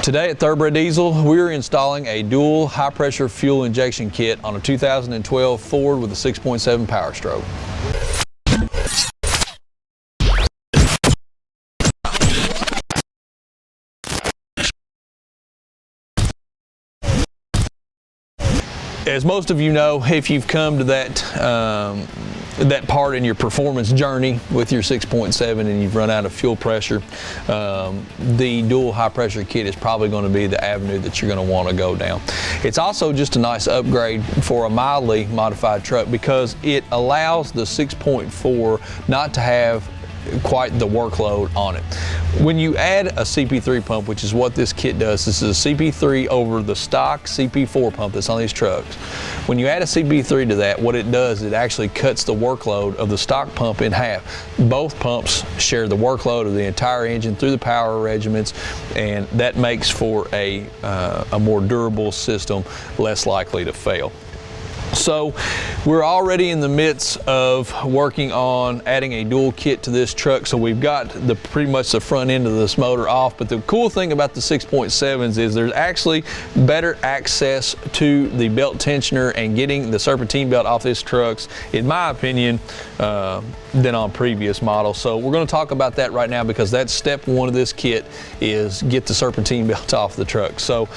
Today at Thoroughbred Diesel, we're installing a dual high-pressure fuel injection kit on a 2012 Ford with a 6.7 Powerstroke. As most of you know, if you've come to that part in your performance journey with your 6.7 and you've run out of fuel pressure, the dual high pressure kit is probably going to be the avenue that you're going to want to go down. It's also just a nice upgrade for a mildly modified truck because it allows the 6.4 not to have quite the workload on it. When you add a CP3 pump, which is what this kit does, this is a CP3 over the stock CP4 pump that's on these trucks. When you add a CP3 to that, what it does, it actually cuts the workload of the stock pump in half. Both pumps share the workload of the entire engine through the power regiments, and that makes for a more durable system, less likely to fail. So we're already in the midst of working on adding a dual kit to this truck. So we've got pretty much the front end of this motor off, but the cool thing about the 6.7s is there's actually better access to the belt tensioner and getting the serpentine belt off these trucks, in my opinion, than on previous models. So we're going to talk about that right now because that's step one of this kit, is get the serpentine belt off the truck. So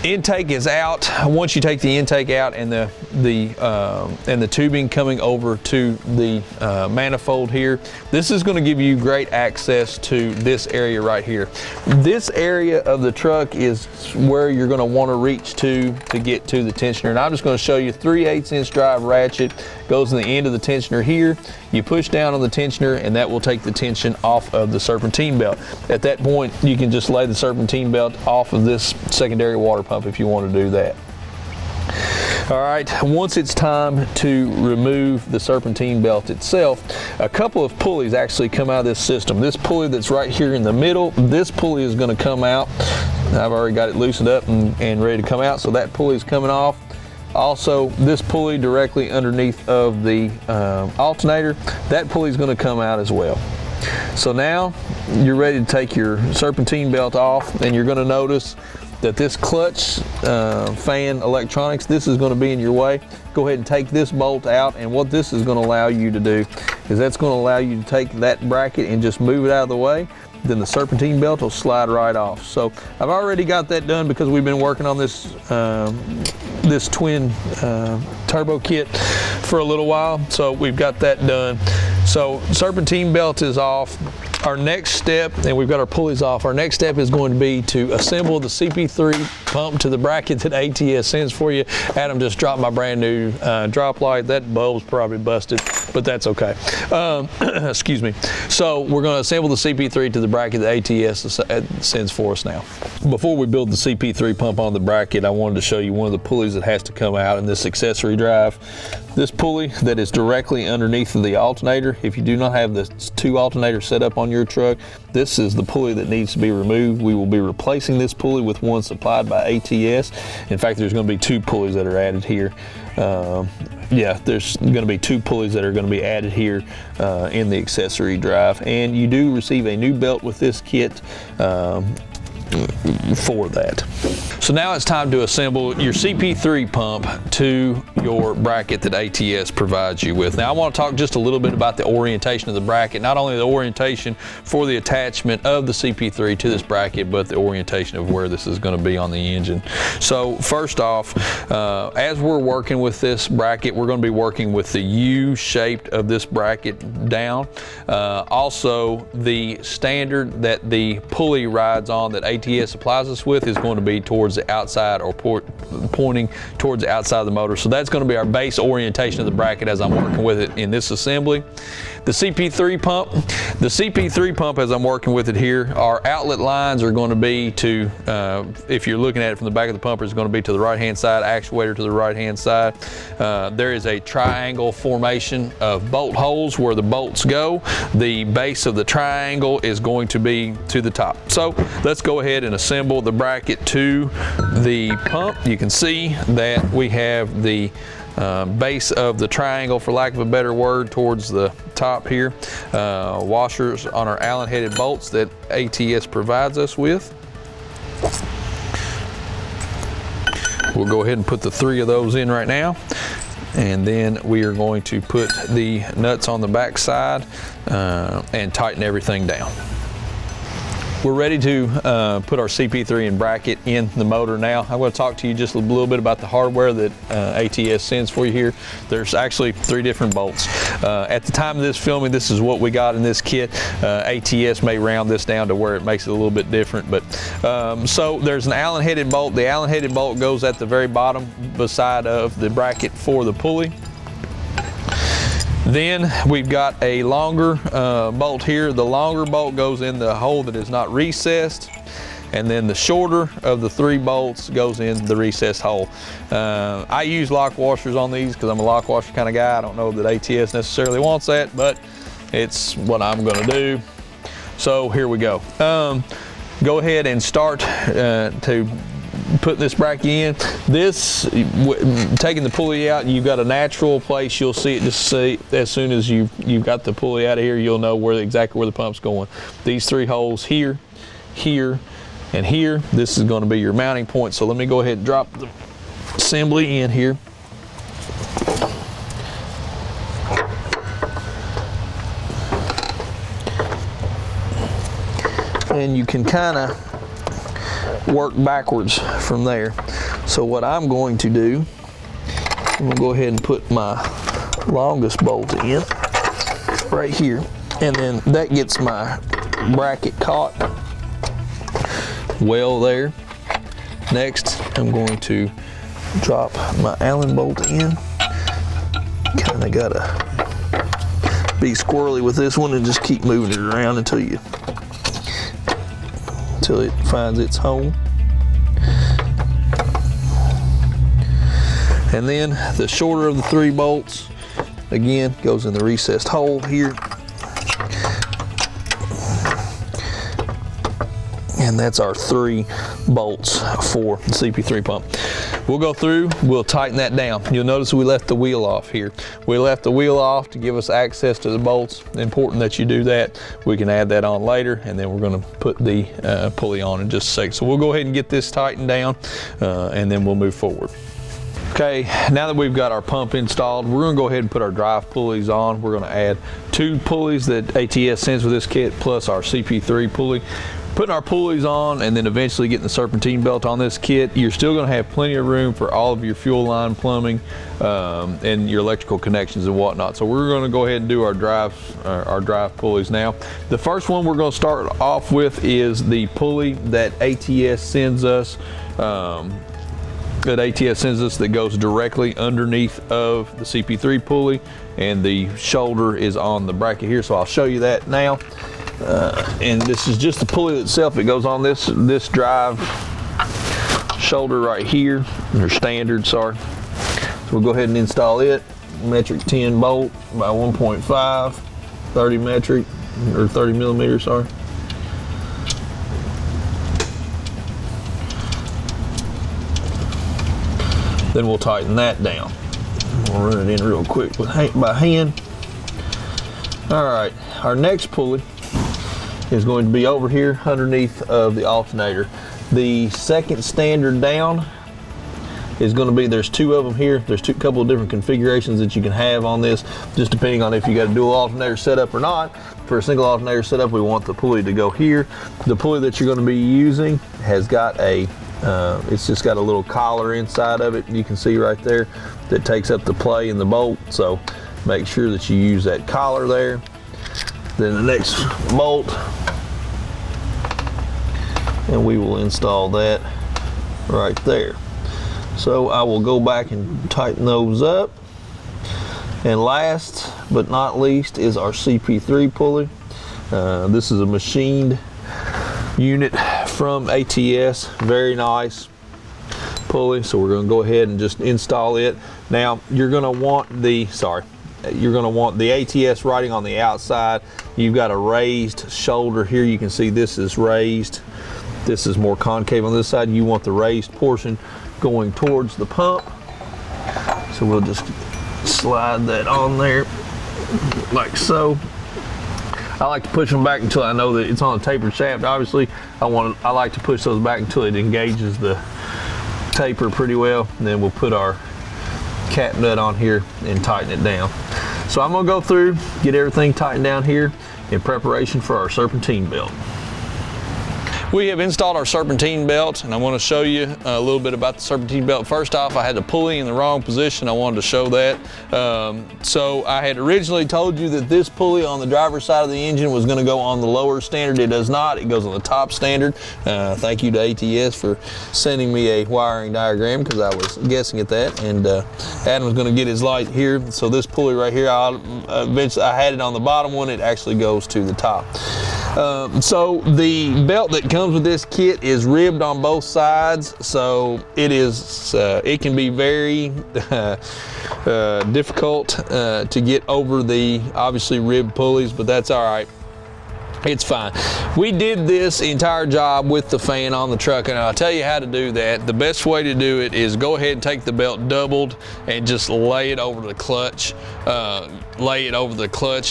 intake is out. Once you take the intake out and the tubing coming over to the manifold here, this is going to give you great access to this area right here. This area of the truck is where you're going to want to reach to get to the tensioner. And I'm just going to show you 3/8" drive ratchet goes in the end of the tensioner here. You push down on the tensioner and that will take the tension off of the serpentine belt. At that point, you can just lay the serpentine belt off of this secondary water pump if you want to do that. All right, once it's time to remove the serpentine belt itself, a couple of pulleys actually come out of this system. This pulley that's right here in the middle, this pulley is going to come out. I've already got it loosened up and ready to come out, so that pulley is coming off. Also, this pulley directly underneath of the alternator, that pulley is going to come out as well. So now you're ready to take your serpentine belt off, and you're going to notice that this clutch fan electronics, this is going to be in your way. Go ahead and take this bolt out, and what this is going to allow you to do is that's going to allow you to take that bracket and just move it out of the way. Then the serpentine belt will slide right off. So I've already got that done because we've been working on this this twin turbo kit for a little while. So we've got that done. So serpentine belt is off. Our next step, and we've got our pulleys off, our next step is going to be to assemble the CP3 pump to the bracket that ATS sends for you. Adam just dropped my brand new drop light. That bulb's probably busted, but that's okay. Excuse me. So we're going to assemble the CP3 to the bracket that ATS sends for us now. Before we build the CP3 pump on the bracket, I wanted to show you one of the pulleys that has to come out in this accessory drive. This pulley that is directly underneath of the alternator, if you do not have the two alternators set up on your truck, this is the pulley that needs to be removed. We will be replacing this pulley with one supplied by ATS. In fact, there's going to be two pulleys that are added here. Yeah, there's going to be two pulleys that are going to be added here in the accessory drive, and you do receive a new belt with this kit for that. So now it's time to assemble your CP3 pump to your bracket that ATS provides you with. Now I want to talk just a little bit about the orientation of the bracket, not only the orientation for the attachment of the CP3 to this bracket, but the orientation of where this is going to be on the engine. So first off, as we're working with this bracket, we're going to be working with the U-shaped of this bracket down. Also, the standard that the pulley rides on that ATS supplies us with is going to be towards the outside, or pointing towards the outside of the motor. So that's going to be our base orientation of the bracket as I'm working with it in this assembly. The CP3 pump, as I'm working with it here, our outlet lines are going to be to, if you're looking at it from the back of the pumper, it's going to be to the right-hand side, actuator to the right-hand side. There is a triangle formation of bolt holes where the bolts go. The base of the triangle is going to be to the top. So let's go ahead and assemble the bracket to the pump. You can see that we have the base of the triangle, for lack of a better word, towards the top here. Washers on our Allen headed bolts that ATS provides us with. We'll go ahead and put the 3 of those in right now. And then we are going to put the nuts on the back side and tighten everything down. We're ready to put our CP3 and bracket in the motor now. I'm going to talk to you just a little bit about the hardware that ATS sends for you here. There's actually 3 different bolts. At the time of this filming, this is what we got in this kit. ATS may round this down to where it makes it a little bit different, but so there's an Allen headed bolt. The Allen headed bolt goes at the very bottom beside of the bracket for the pulley. Then we've got a longer bolt here. The longer bolt goes in the hole that is not recessed, and then the shorter of the 3 bolts goes in the recessed hole. I use lock washers on these because I'm a lock washer kind of guy. I don't know that ATS necessarily wants that, but it's what I'm going to do. So here we go. Go ahead and start to put this bracket in. This, taking the pulley out, you've got a natural place. You'll see it just as soon as you've got the pulley out of here, you'll know exactly where the pump's going. These 3 holes here, here, and here. This is going to be your mounting point. So let me go ahead and drop the assembly in here. And you can kind of work backwards from there. So what I'm going to do, I'm going to go ahead and put my longest bolt in right here, and then that gets my bracket caught well there. Next, I'm going to drop my Allen bolt in. Kind of gotta be squirrely with this one and just keep moving it around until it finds its home. And then the shorter of the 3 bolts, again, goes in the recessed hole here. And that's our 3 bolts for the CP3 pump. We'll go through, we'll tighten that down. You'll notice we left the wheel off here. We left the wheel off to give us access to the bolts. Important that you do that. We can add that on later, and then we're going to put the pulley on in just a second. So we'll go ahead and get this tightened down, and then we'll move forward. Okay, now that we've got our pump installed, we're going to go ahead and put our drive pulleys on. We're going to add 2 pulleys that ATS sends with this kit, plus our CP3 pulley. Putting our pulleys on and then eventually getting the serpentine belt on this kit, you're still going to have plenty of room for all of your fuel line plumbing and your electrical connections and whatnot. So we're going to go ahead and do our drive pulleys now. The first one we're going to start off with is the pulley that ATS sends us. That goes directly underneath of the CP3 pulley, and the shoulder is on the bracket here. So I'll show you that now. And this is just the pulley itself. It goes on this drive shoulder right here, or standard, sorry. So we'll go ahead and install it. Metric 10 bolt by 1.5, 30 metric, or 30 millimeters, sorry. Then we'll tighten that down. We'll run it in real quick by hand. All right, our next pulley is going to be over here underneath of the alternator. The second standard down is going to be, there's 2 of them here. There's a couple of different configurations that you can have on this, just depending on if you got a dual alternator setup or not. For a single alternator setup, we want the pulley to go here. The pulley that you're going to be using has got a it's just got a little collar inside of it, you can see right there, that takes up the play in the bolt. So make sure that you use that collar there. Then the next bolt, and we will install that right there. So I will go back and tighten those up. And last but not least is our CP3 pulley. This is a machined unit from ATS, very nice pulley. So we're going to go ahead and just install it. Now you're going to want the ATS writing on the outside. You've got a raised shoulder here. You can see this is raised. This is more concave on this side. You want the raised portion going towards the pump. So we'll just slide that on there like so. I like to push them back until I know that it's on a tapered shaft. Obviously, I like to push those back until it engages the taper pretty well. And then we'll put our cap nut on here and tighten it down. So I'm gonna go through, get everything tightened down here in preparation for our serpentine belt. We have installed our serpentine belt, and I want to show you a little bit about the serpentine belt. First off, I had the pulley in the wrong position. I wanted to show that. So I had originally told you that this pulley on the driver's side of the engine was going to go on the lower standard. It does not. It goes on the top standard. Thank you to ATS for sending me a wiring diagram, because I was guessing at that. And Adam was going to get his light here. So this pulley right here, eventually I had it on the bottom one. It actually goes to the top. So the belt that comes with this kit is ribbed on both sides, so it can be very difficult to get over the obviously ribbed pulleys, but that's all right. It's fine. We did this entire job with the fan on the truck, and I'll tell you how to do that. The best way to do it is go ahead and take the belt doubled and just lay it over the clutch.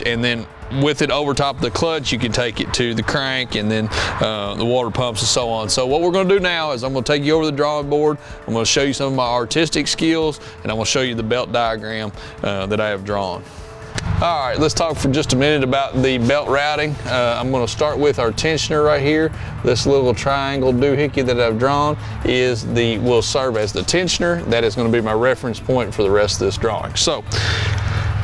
And then with it over top of the clutch, you can take it to the crank and then the water pumps and so on. So what we're going to do now is I'm going to take you over the drawing board. I'm going to show you some of my artistic skills, and I'm going to show you the belt diagram that I have drawn. All right, let's talk for just a minute about the belt routing. I'm going to start with our tensioner right here. This little triangle doohickey that I've drawn will serve as the tensioner. That is going to be my reference point for the rest of this drawing. So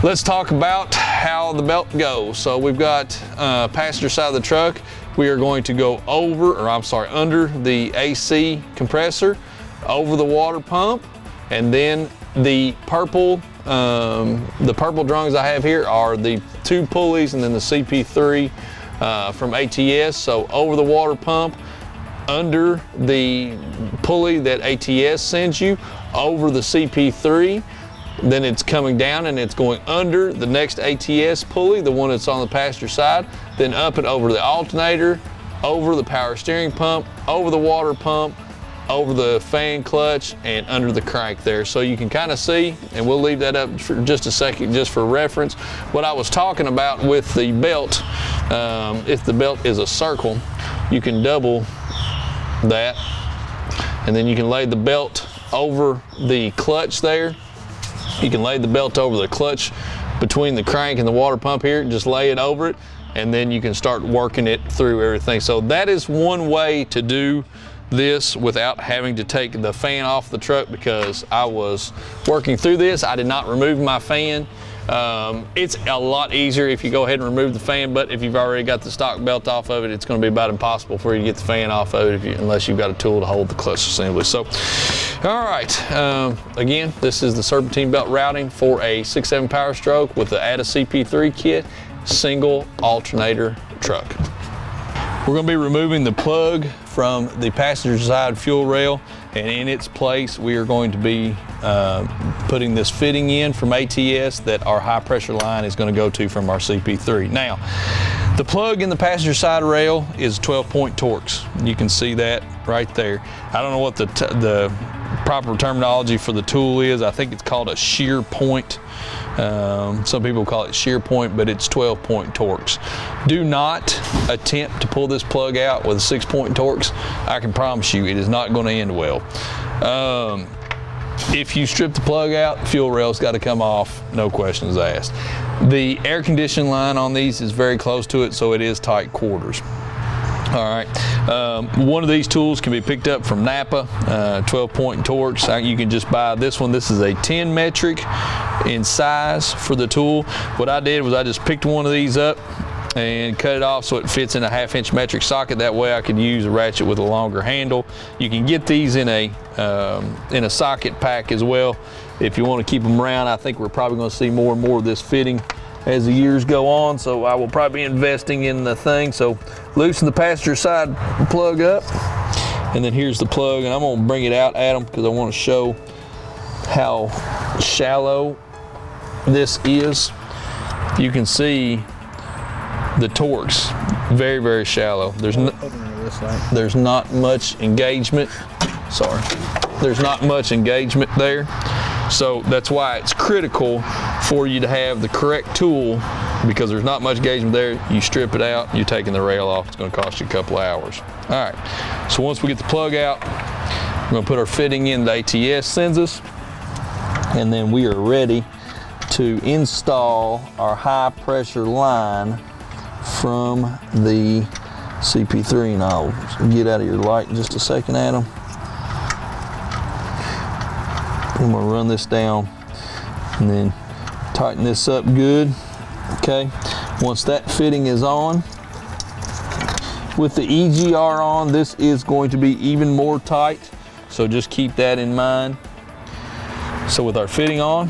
let's talk about how the belt goes. So we've got passenger side of the truck. We are going to go under the AC compressor, over the water pump, and then the purple drawings I have here are the two pulleys and then the CP3 from ATS. So over the water pump, under the pulley that ATS sends you, over the CP3, then it's coming down and it's going under the next ATS pulley, the one that's on the passenger side, then up and over the alternator, over the power steering pump, over the water pump, over the fan clutch, and under the crank there. So you can kind of see, and we'll leave that up for just a second just for reference, what I was talking about with the belt. If the belt is a circle, you can double that, and then you can lay the belt over the clutch there. You can lay the belt over the clutch between the crank and the water pump here, just lay it over it, and then you can start working it through everything. So that is one way to do this without having to take the fan off the truck, because I was working through this. I did not remove my fan. It's a lot easier if you go ahead and remove the fan, but if you've already got the stock belt off of it, it's going to be about impossible for you to get the fan off of it unless you've got a tool to hold the clutch assembly. So, all right, again, this is the serpentine belt routing for a 6.7 Powerstroke with the ATA CP3 kit, single alternator truck. We're going to be removing the plug from the passenger side fuel rail, and in its place we are going to be putting this fitting in from ATS that our high pressure line is going to go to from our CP3. Now, the plug in the passenger side rail is 12-point Torx. You can see that right there. I don't know what the proper terminology for the tool is. I think it's called a shear point. Some people call it shear point, but it's 12-point Torx. Do not attempt to pull this plug out with a 6-point Torx. I can promise you it is not going to end well. If you strip the plug out, fuel rail's got to come off, no questions asked. The air conditioning line on these is very close to it, so it is tight quarters. All right, one of these tools can be picked up from Napa, 12-point Torx. You can just buy this one. This is a 10 metric in size for the tool. What I did was I just picked one of these up and cut it off so it fits in a 1/2-inch metric socket. That way I could use a ratchet with a longer handle. You can get these in a socket pack as well if you want to keep them around. I think we're probably going to see more and more of this fitting as the years go on, so I will probably be investing in the thing. So loosen the passenger side plug up, and then here's the plug, and I'm going to bring it out, Adam, because I want to show how shallow this is. You can see the Torx, very, very shallow. There's not much engagement. Sorry. There's not much engagement there. So that's why it's critical for you to have the correct tool because there's not much engagement there. You strip it out, you're taking the rail off. It's going to cost you a couple of hours. All right, so once we get the plug out, we're going to put our fitting in that ATS sends us, and then we are ready to install our high pressure line from the CP3 nozzle. So get out of your light in just a second, Adam. I'm going to run this down and then tighten this up good. Okay, once that fitting is on, with the EGR on, this is going to be even more tight, so just keep that in mind. So with our fitting on,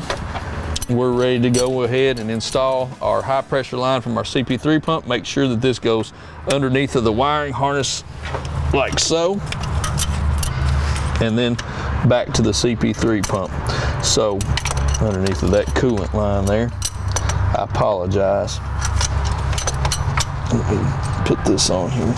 we're ready to go ahead and install our high pressure line from our CP3 pump. Make sure that this goes underneath of the wiring harness like so, and then back to the CP3 pump. So underneath of that coolant line there, I apologize. Let me put this on here.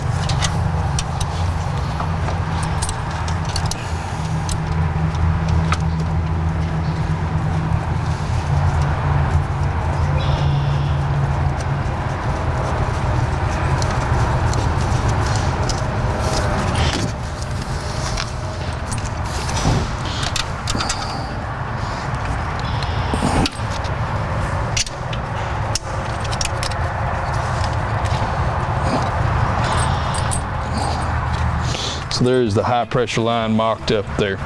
So there's the high pressure line mocked up there.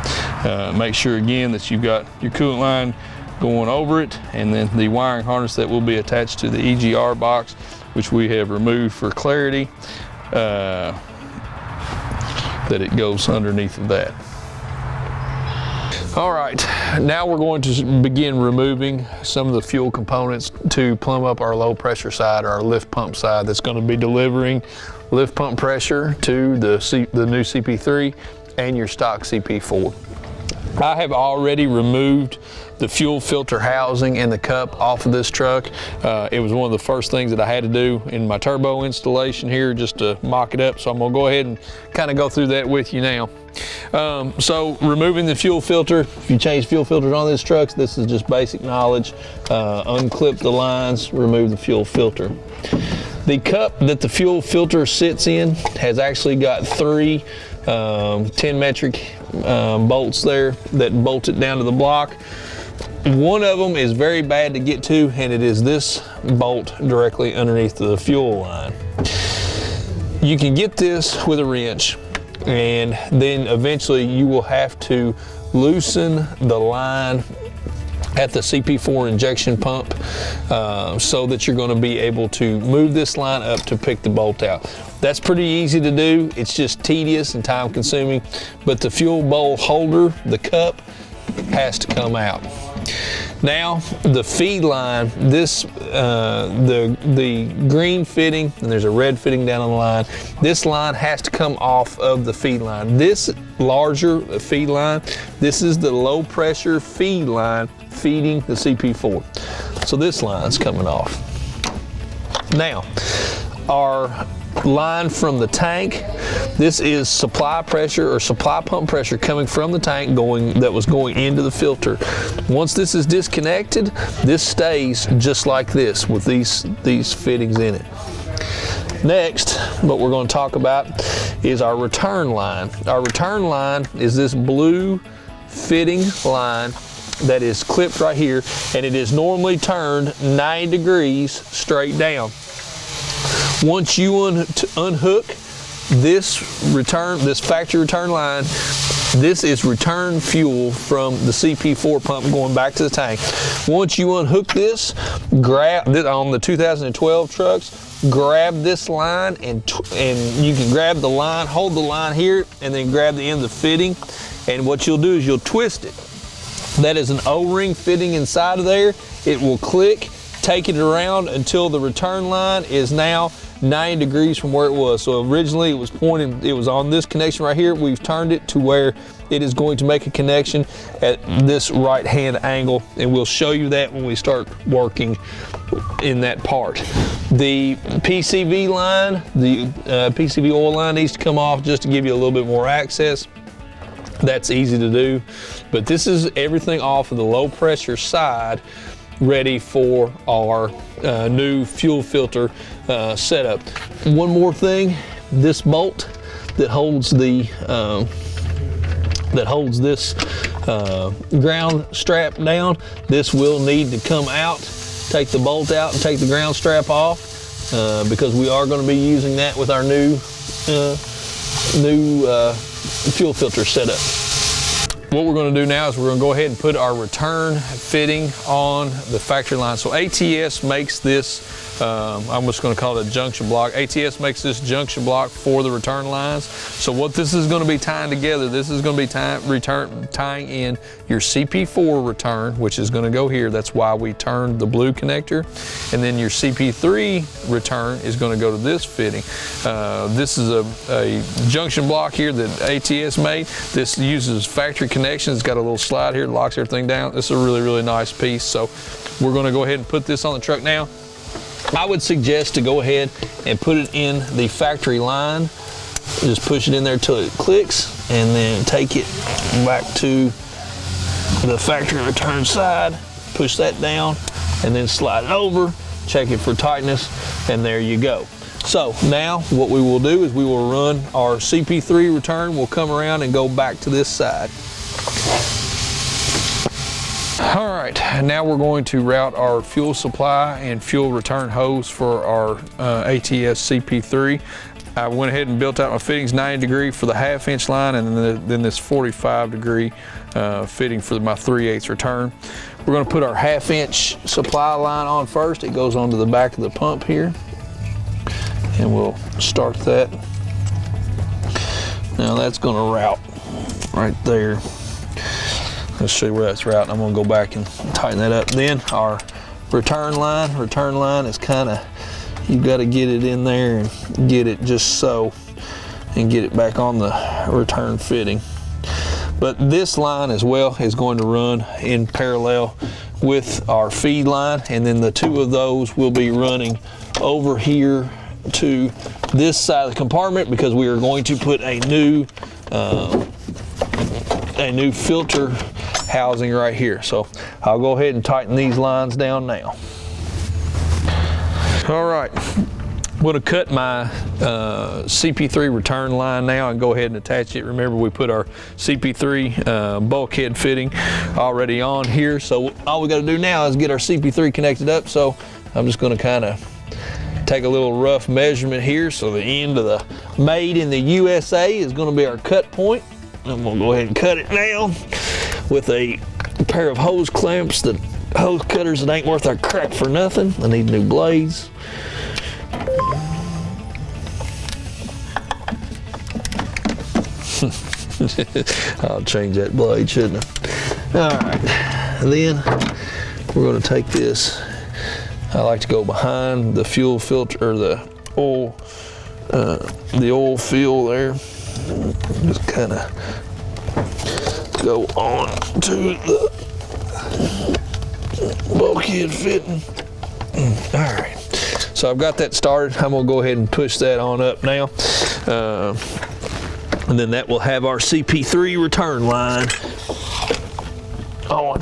Make sure again that you've got your coolant line going over it, and then the wiring harness that will be attached to the EGR box, which we have removed for clarity, that it goes underneath of that. All right, now we're going to begin removing some of the fuel components to plumb up our low pressure side, or our lift pump side, that's going to be delivering lift pump pressure to the new CP3 and your stock CP4. I have already removed the fuel filter housing and the cup off of this truck. It was one of the first things that I had to do in my turbo installation here, just to mock it up. So I'm gonna go ahead and kind of go through that with you now. So removing the fuel filter, if you change fuel filters on these trucks, this is just basic knowledge. Unclip the lines, remove the fuel filter. The cup that the fuel filter sits in has actually got 3 10 metric bolts there that bolt it down to the block. One of them is very bad to get to, and it is this bolt directly underneath the fuel line. You can get this with a wrench, and then eventually you will have to loosen the line at the CP4 injection pump so that you're going to be able to move this line up to pick the bolt out. That's pretty easy to do. It's just tedious and time consuming, but the fuel bowl holder, the cup, has to come out. Now the feed line, this the green fitting, and there's a red fitting down on the line. This line has to come off of the feed line. This larger feed line, this is the low pressure feed line feeding the CP4. So this line's coming off. Now our line from the tank, this is supply pressure or supply pump pressure coming from the tank that was going into the filter. Once this is disconnected, this stays just like this with these fittings in it. Next, what we're going to talk about is our return line. Our return line is this blue fitting line that is clipped right here, and it is normally turned 90 degrees straight down. Once you unhook this factory return line, this is return fuel from the CP4 pump going back to the tank. Once you unhook this, grab this on the 2012 trucks, grab this line and you can grab the line, hold the line here, and then grab the end of the fitting. And what you'll do is you'll twist it. That is an O-ring fitting inside of there. It will click, take it around until the return line is now 90 degrees from where it was. So originally it was pointing, it was on this connection right here. We've turned it to where it is going to make a connection at this right hand angle, and we'll show you that when we start working in that part. The PCV line, the PCV oil line needs to come off just to give you a little bit more access. That's easy to do, but this is everything off of the low pressure side ready for our new fuel filter setup. One more thing, this bolt that holds the this ground strap down, this will need to come out. Take the bolt out and take the ground strap off because we are going to be using that with our new fuel filter setup. What we're going to do now is we're going to go ahead and put our return fitting on the factory line. So ATS makes this, I'm just going to call it a junction block. ATS makes this junction block for the return lines. So what this is going to be tying together, this is going to be tying in your CP4 return, which is going to go here. That's why we turned the blue connector. And then your CP3 return is going to go to this fitting. This is a junction block here that ATS made. This uses factory connections. It's got a little slide here that locks everything down. This is a really, really nice piece. So we're going to go ahead and put this on the truck now. I would suggest to go ahead and put it in the factory line. Just push it in there till it clicks and then take it back to the factory return side, push that down and then slide it over, check it for tightness, and there you go. So now what we will do is we will run our CP3 return. We'll come around and go back to this side. All right, now we're going to route our fuel supply and fuel return hose for our ATS CP3. I went ahead and built out my fittings 90 degree for the 1/2 inch line, and then this 45 degree fitting for my 3/8 return. We're going to put our 1/2 inch supply line on first. It goes onto the back of the pump here, and we'll start that. Now that's going to route right there. Let's show you where that's routing. I'm going to go back and tighten that up. Then our return line is kind of, you've got to get it in there and get it just so, and get it back on the return fitting. But this line as well is going to run in parallel with our feed line, and then the two of those will be running over here to this side of the compartment because we are going to put a new filter housing right here. So I'll go ahead and tighten these lines down now. All right, I'm going to cut my CP3 return line now and go ahead and attach it. Remember, we put our CP3 bulkhead fitting already on here. So all we got to do now is get our CP3 connected up. So I'm just going to kind of take a little rough measurement here. So the end of the made in the USA is going to be our cut point. And we'll go ahead and cut it now with a pair of hose clamps, the hose cutters that ain't worth our crack for nothing. I need new blades. I'll change that blade, shouldn't I? All right, then we're going to take this. I like to go behind the fuel filter, or the oil fill there. Just kind of go on to the bulkhead fitting. All right, so I've got that started. I'm gonna go ahead and push that on up now, and then that will have our CP3 return line on.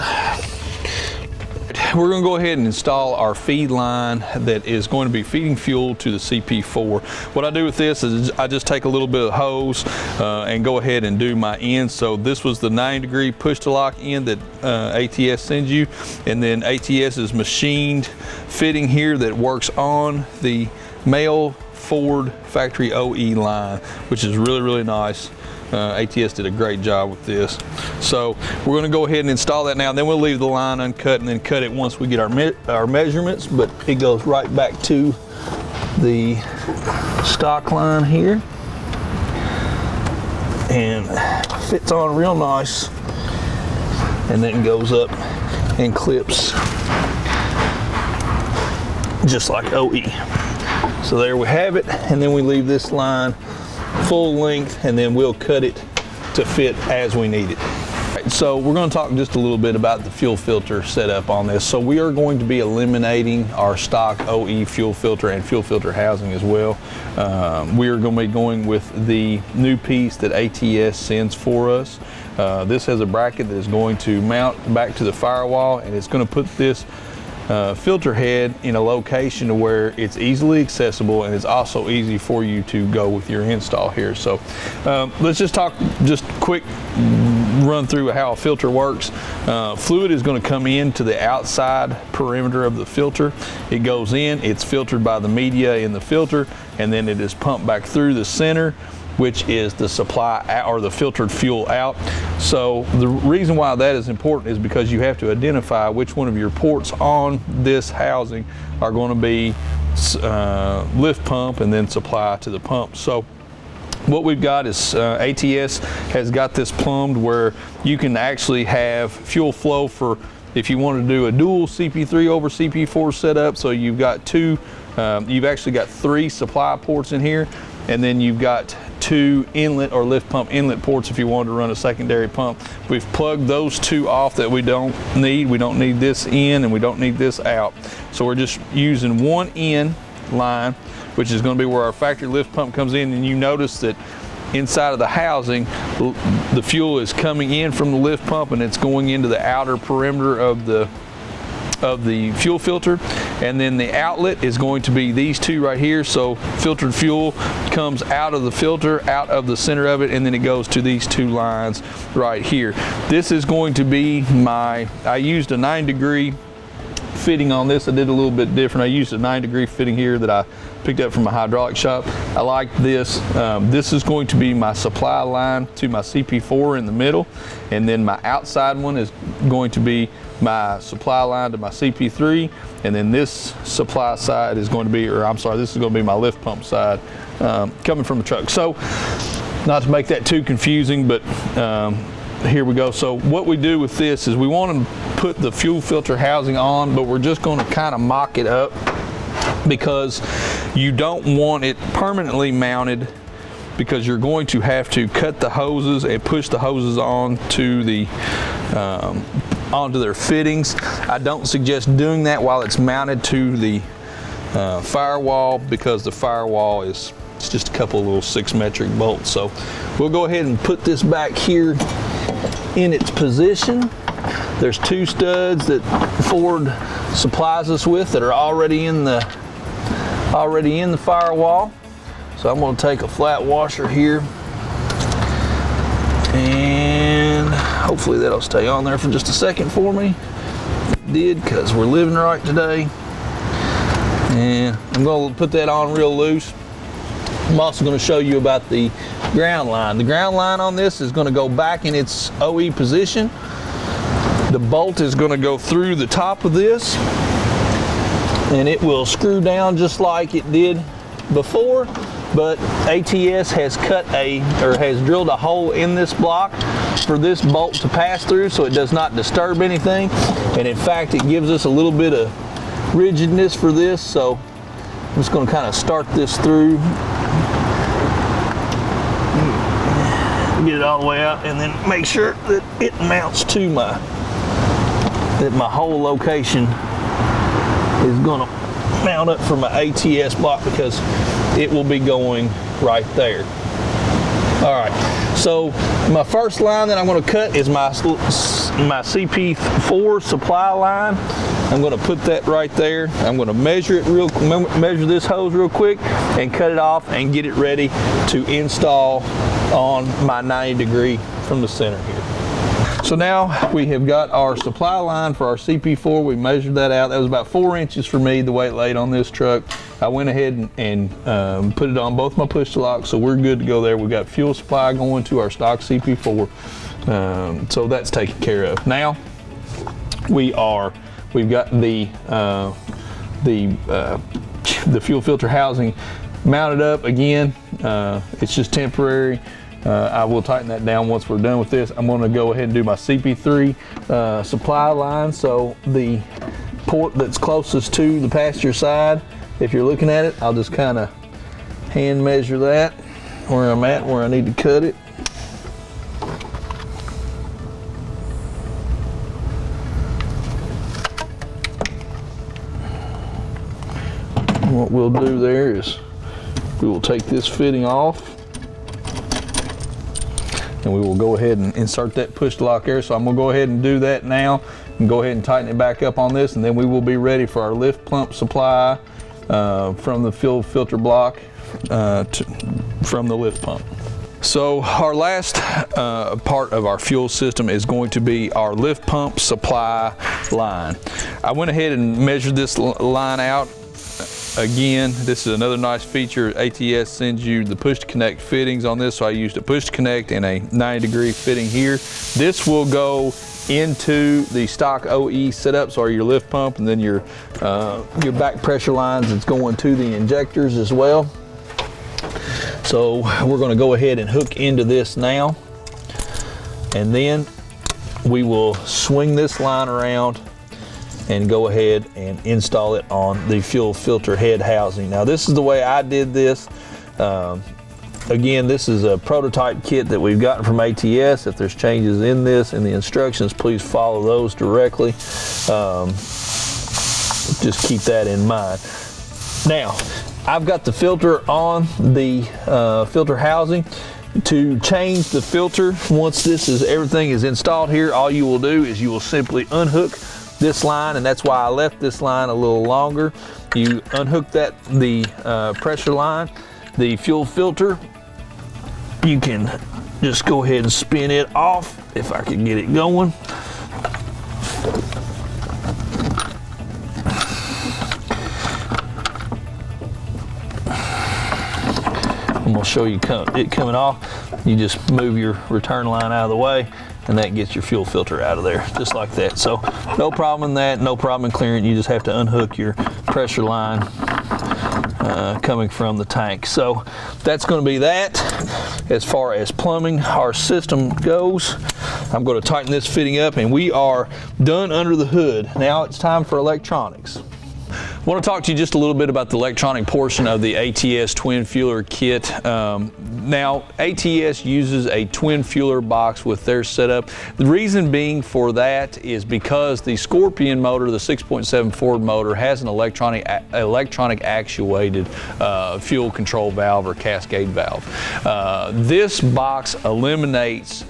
We're going to go ahead and install our feed line that is going to be feeding fuel to the CP4. What I do with this is I just take a little bit of hose and go ahead and do my ends. So this was the 90 degree push to lock end that ATS sends you, and then ATS is machined fitting here that works on the male Ford factory OE line, which is really, really nice. ATS did a great job with this. So we're going to go ahead and install that now, and then we'll leave the line uncut and then cut it once we get our measurements, but it goes right back to the stock line here and fits on real nice, and then goes up and clips just like OE. So there we have it, and then we leave this line full length, and then we'll cut it to fit as we need it. So we're going to talk just a little bit about the fuel filter setup on this. So we are going to be eliminating our stock OE fuel filter and fuel filter housing as well. We are going to be going with the new piece that ATS sends for us. This has a bracket that is going to mount back to the firewall, and it's going to put this filter head in a location to where it's easily accessible and it's also easy for you to go with your install here. So let's just talk just quick run through how a filter works. Fluid is going to come into the outside perimeter of the filter. It goes in, it's filtered by the media in the filter, and then it is pumped back through the center, which is the supply out, or the filtered fuel out. So the reason why that is important is because you have to identify which one of your ports on this housing are going to be lift pump and then supply to the pump. So what we've got is ATS has got this plumbed where you can actually have fuel flow for if you want to do a dual CP3 over CP4 setup. So you've got you've actually got 3 supply ports in here, and then you've got 2 inlet or lift pump inlet ports if you wanted to run a secondary pump. We've plugged those 2 off that we don't need. We don't need this in and we don't need this out. So we're just using one in line, which is going to be where our factory lift pump comes in. And you notice that inside of the housing, the fuel is coming in from the lift pump and it's going into the outer perimeter of the fuel filter, and then the outlet is going to be these 2 right here. So filtered fuel comes out of the filter, out of the center of it, and then it goes to these 2 lines right here. This is going to be I used a 9-degree fitting on this. I did a little bit different. I used a 9-degree fitting here that I picked up from a hydraulic shop. I like this. This is going to be my supply line to my CP4 in the middle, and then my outside one is going to be my supply line to my CP3, and then this supply side is going to be, or I'm sorry, this is going to be my lift pump side coming from the truck. So not to make that too confusing, but here we go. So what we do with this is we want to put the fuel filter housing on, but we're just going to kind of mock it up because you don't want it permanently mounted, because you're going to have to cut the hoses and push the hoses on to the onto their fittings. I don't suggest doing that while it's mounted to the firewall, because the firewall it's just a couple of little 6 metric bolts. So we'll go ahead and put this back here in its position. There's 2 studs that Ford supplies us with that are already in the firewall. So I'm going to take a flat washer here, and hopefully that'll stay on there for just a second for me. It did, because we're living right today. And I'm going to put that on real loose. I'm also going to show you about the ground line. The ground line on this is going to go back in its OE position. The bolt is going to go through the top of this, and it will screw down just like it did before, but ATS has has drilled a hole in this block for this bolt to pass through, so it does not disturb anything. And in fact, it gives us a little bit of rigidness for this. So I'm just going to kind of start this through, get it all the way out, and then make sure that it mounts to my whole location is going to mount up for my ATS block, because it will be going right there. All right, so my first line that I'm going to cut is my CP4 supply line. I'm going to put that right there. I'm going to measure this hose real quick and cut it off and get it ready to install on my 90-degree from the center here. So now we have got our supply line for our CP4. We measured that out. That was about 4 inches for me, the way it laid on this truck. I went ahead and put it on both my push to lock, so we're good to go there. We've got fuel supply going to our stock CP4, so that's taken care of. Now we've got the fuel filter housing mounted up again. It's just temporary. I will tighten that down once we're done with this. I'm going to go ahead and do my CP3 supply line. So the port that's closest to the passenger side, if you're looking at it, I'll just kind of hand measure that where I'm at, where I need to cut it. What we'll do there is we will take this fitting off, and we will go ahead and insert that push lock there. So I'm going to go ahead and do that now. and go ahead and tighten it back up on this, and then we will be ready for our lift pump supply from the fuel filter block from the lift pump. So our last part of our fuel system is going to be our lift pump supply line. I went ahead and measured this line out. Again, this is another nice feature. ATS sends you the push to connect fittings on this, so I used a push to connect and a 90-degree fitting here. This will go into the stock OE setup, so your lift pump, and then your back pressure lines is going to the injectors as well. So we're going to go ahead and hook into this now, and then we will swing this line around and go ahead and install it on the fuel filter head housing. Now this is the way I did this. Again, this is a prototype kit that we've gotten from ATS. If there's changes in this and the instructions, please follow those directly. Just keep that in mind. Now, I've got the filter on the filter housing. To change the filter, once everything is installed here, all you will do is you will simply unhook this line, and that's why I left this line a little longer. You unhook the pressure line, the fuel filter. You can just go ahead and spin it off if I can get it going. I'm gonna show you it coming off. You just move your return line out of the way, and that gets your fuel filter out of there, just like that. So no problem in that, no problem in clearing. You just have to unhook your pressure line coming from the tank. So that's going to be that. As far as plumbing our system goes, I'm going to tighten this fitting up, and we are done under the hood. Now it's time for electronics. I want to talk to you just a little bit about the electronic portion of the ATS twin fueler kit. Now, ATS uses a twin fueler box with their setup. The reason being for that is because the Scorpion motor, the 6.7 Ford motor, has an electronic actuated fuel control valve or cascade valve. This box eliminates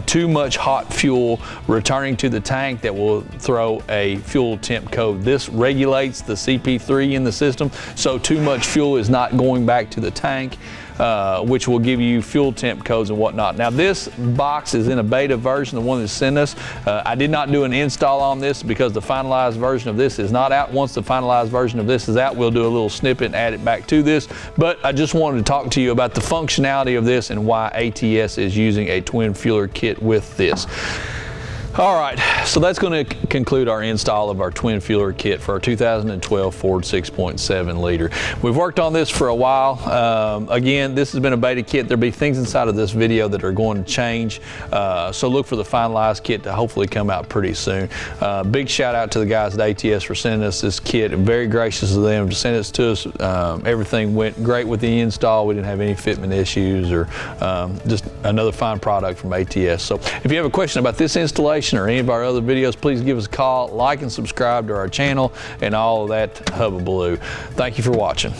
too much hot fuel returning to the tank that will throw a fuel temp code. This regulates the CP3 in the system, so too much fuel is not going back to the tank, which will give you fuel temp codes and whatnot. Now this box is in a beta version, the one that sent us. I did not do an install on this because the finalized version of this is not out. Once the finalized version of this is out, we'll do a little snippet and add it back to this. But I just wanted to talk to you about the functionality of this and why ATS is using a twin fueler kit with this. All right, so that's going to conclude our install of our twin fueler kit for our 2012 Ford 6.7 liter. We've worked on this for a while. Again, this has been a beta kit. There'll be things inside of this video that are going to change. So look for the finalized kit to hopefully come out pretty soon. Big shout out to the guys at ATS for sending us this kit. Very gracious of them to send it to us. Everything went great with the install. We didn't have any fitment issues or just another fine product from ATS. So if you have a question about this installation or any of our other videos, please give us a call, like and subscribe to our channel and all of that hubbubaloo. Thank you for watching.